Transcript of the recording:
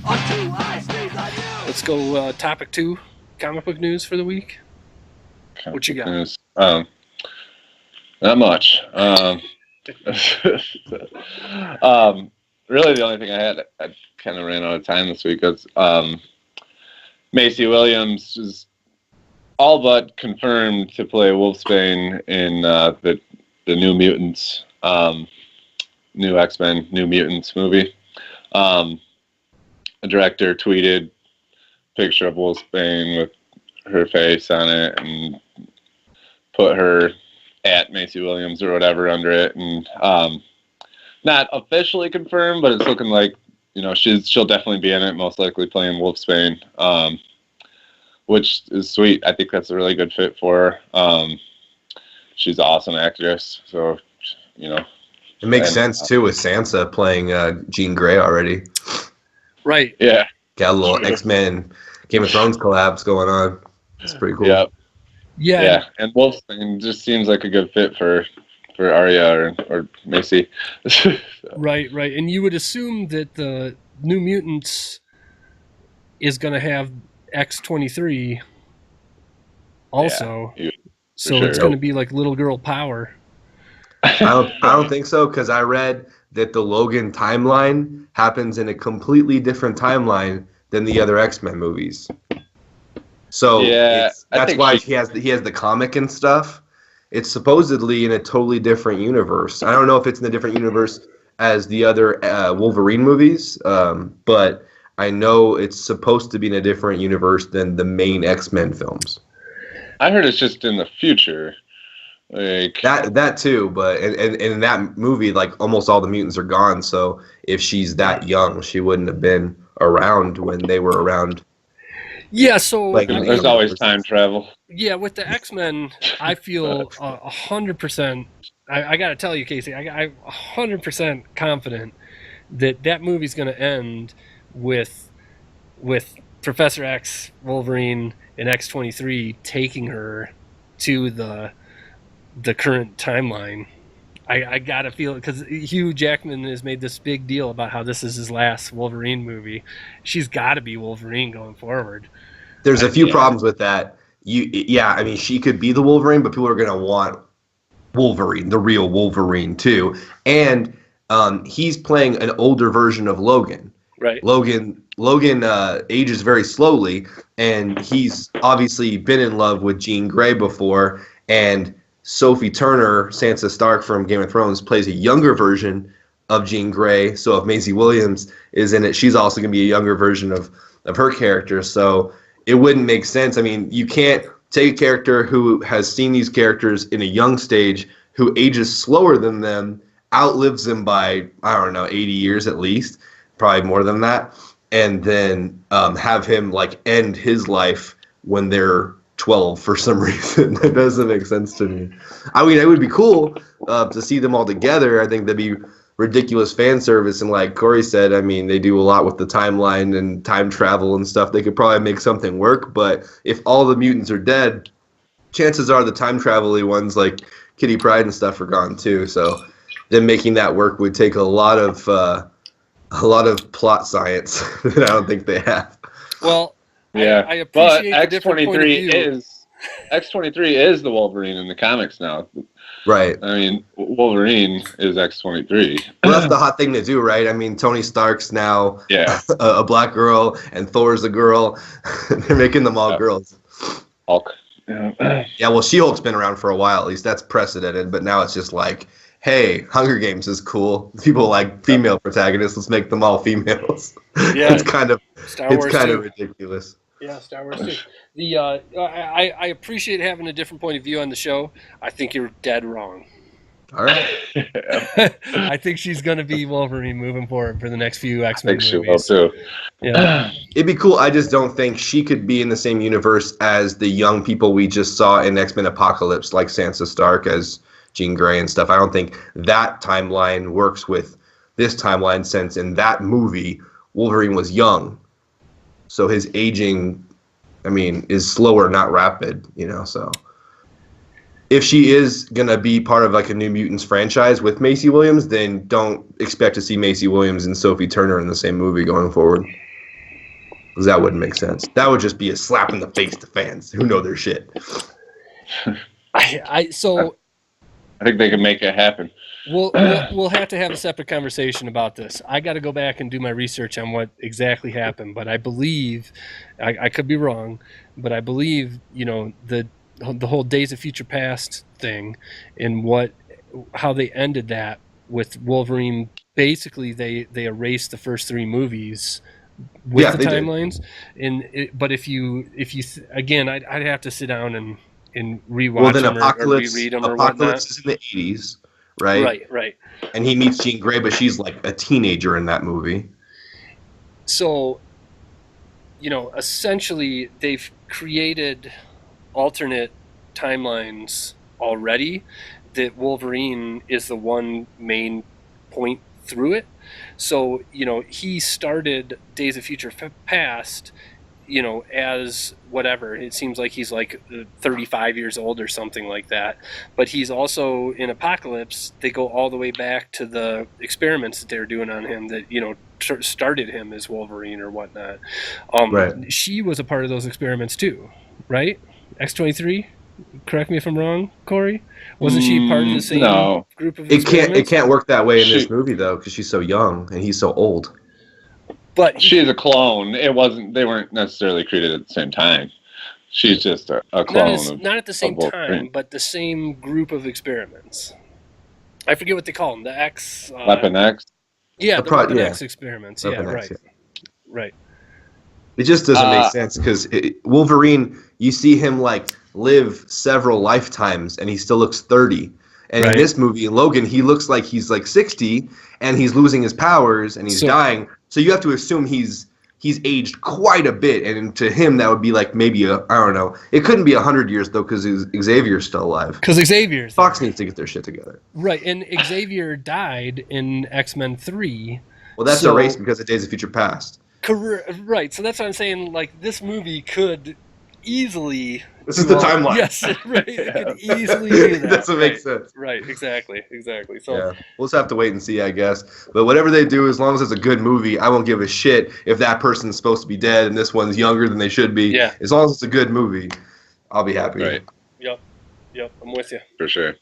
Let's go topic 2, comic book news for the week. What you got? News. Not much. Really, the only thing I kind of ran out of time this week was Maisie Williams is all but confirmed to play Wolfsbane in the New Mutants, New X-Men, New Mutants movie. A director tweeted a picture of Wolfsbane with her face on it and put her at Maisie Williams or whatever under it, and not officially confirmed, but it's looking like, you know, she'll definitely be in it, most likely playing Wolfsbane, which is sweet. I think that's a really good fit for her. She's an awesome actress, so, you know. It makes sense, too, with Sansa playing Jean Grey already. Right. Yeah. Got a little X-Men, Game of Thrones collabs going on. It's pretty cool. Yep. Yeah. And Wolfsbane just seems like a good fit for Arya or Macy. Right. And you would assume that the New Mutants is going to have X-23 also. Yeah, so sure. It's going to be like little girl power. I don't think so, because I read that the Logan timeline happens in a completely different timeline than the other X-Men movies. So that's why he has the comic and stuff. It's supposedly in a totally different universe. I don't know if it's in a different universe as the other Wolverine movies, but I know it's supposed to be in a different universe than the main X-Men films. I heard it's just in the future. Like that too, but and in that movie, like almost all the mutants are gone. So if she's that young, she wouldn't have been around when they were around. Yeah, so like, there's always time travel. Yeah, with the X-Men, I feel 100%. I got to tell you, Casey, I'm 100% confident that movie's going to end with Professor X, Wolverine, and X-23 taking her to the current timeline. I gotta feel it, because Hugh Jackman has made this big deal about how this is his last Wolverine movie. She's got to be Wolverine going forward. There's a few problems with that. I mean, she could be the Wolverine, but people are gonna want Wolverine, the real Wolverine, too. And he's playing an older version of Logan. Right. Logan ages very slowly, and he's obviously been in love with Jean Grey before, and Sophie Turner, Sansa Stark from Game of Thrones, plays a younger version of Jean Grey. So if Maisie Williams is in it, she's also going to be a younger version of her character. So it wouldn't make sense. I mean, you can't take a character who has seen these characters in a young stage, who ages slower than them, outlives them by, I don't know, 80 years at least, probably more than that, and then have him like end his life when they're 12 for some reason. That doesn't make sense to me. I mean, it would be cool to see them all together. I think that'd be ridiculous fan service, and like Corey said, I mean, they do a lot with the timeline and time travel and stuff. They could probably make something work, but if all the mutants are dead, chances are the time travel-y ones like Kitty Pryde and stuff are gone too. So then making that work would take a lot of plot science that I don't think they have. Well, yeah, I appreciate but the different point of view. X-23 is the Wolverine in the comics now. Right. I mean, Wolverine is X-23. Well, that's the hot thing to do, right? I mean, Tony Stark's now a black girl, and Thor's a girl. They're making them all girls. Hulk. Yeah, well, She-Hulk's been around for a while, at least. That's precedented, but now it's just like, hey, Hunger Games is cool. People like female protagonists. Let's make them all females. Yeah. It's kind of ridiculous. Yeah, Star Wars too. I appreciate having a different point of view on the show. I think you're dead wrong. All right. I think she's going to be Wolverine moving forward for the next few X-Men movies. I think she will too. Yeah. It'd be cool. I just don't think she could be in the same universe as the young people we just saw in X-Men Apocalypse, like Sansa Stark as Jean Grey and stuff. I don't think that timeline works with this timeline, since in that movie, Wolverine was young. So his aging, I mean, is slower, not rapid, so. If she is going to be part of like a New Mutants franchise with Maisie Williams, then don't expect to see Maisie Williams and Sophie Turner in the same movie going forward. Because that wouldn't make sense. That would just be a slap in the face to fans who know their shit. So I think they can make it happen. we'll have to have a separate conversation about this. I got to go back and do my research on what exactly happened, but I believe, I could be wrong, but I believe, the whole Days of Future Past thing and how they ended that with Wolverine. Basically, they erased the first 3 movies with the timelines. But if you again, I'd have to sit down and rewatch them or reread them or whatnot. Apocalypse is in the 80s, right? Right. And he meets Jean Grey, but she's like a teenager in that movie. So, essentially, they've created alternate timelines already that Wolverine is the one main point through it. So, he started Days of Future Past, as whatever. It seems like he's like 35 years old or something like that. But he's also in Apocalypse. They go all the way back to the experiments that they were doing on him that, started him as Wolverine or whatnot. Right. She was a part of those experiments too, right? X-23? Correct me if I'm wrong, Corey. Wasn't she part of the same group of experiments? It can't work that way in this movie though, because she's so young and he's so old. But she's a clone. They weren't necessarily created at the same time. She's just a clone. Not at the same time, but the same group of experiments. I forget what they call them. The X. Weapon X. Yeah, the Weapon X experiments. Weapon yeah, X, right. Right. It just doesn't make sense because Wolverine, you see him like live several lifetimes and he still looks 30. And in this movie, in Logan, he looks like he's like 60 and he's losing his powers and he's dying. So you have to assume he's aged quite a bit. And to him, that would be like maybe I don't know. It couldn't be 100 years though because Xavier's still alive. Because Xavier's Fox needs to get their shit together. Right. And Xavier died in X-Men 3. Well, that's erased because of Days of Future Past. Right. So that's what I'm saying. Like, this movie could easily... This is the timeline. Yes, right. It could easily do that. Doesn't make sense. Right, exactly. So we'll just have to wait and see, I guess. But whatever they do, as long as it's a good movie, I won't give a shit if that person's supposed to be dead and this one's younger than they should be. Yeah. As long as it's a good movie, I'll be happy. Right. Yep, I'm with you. For sure.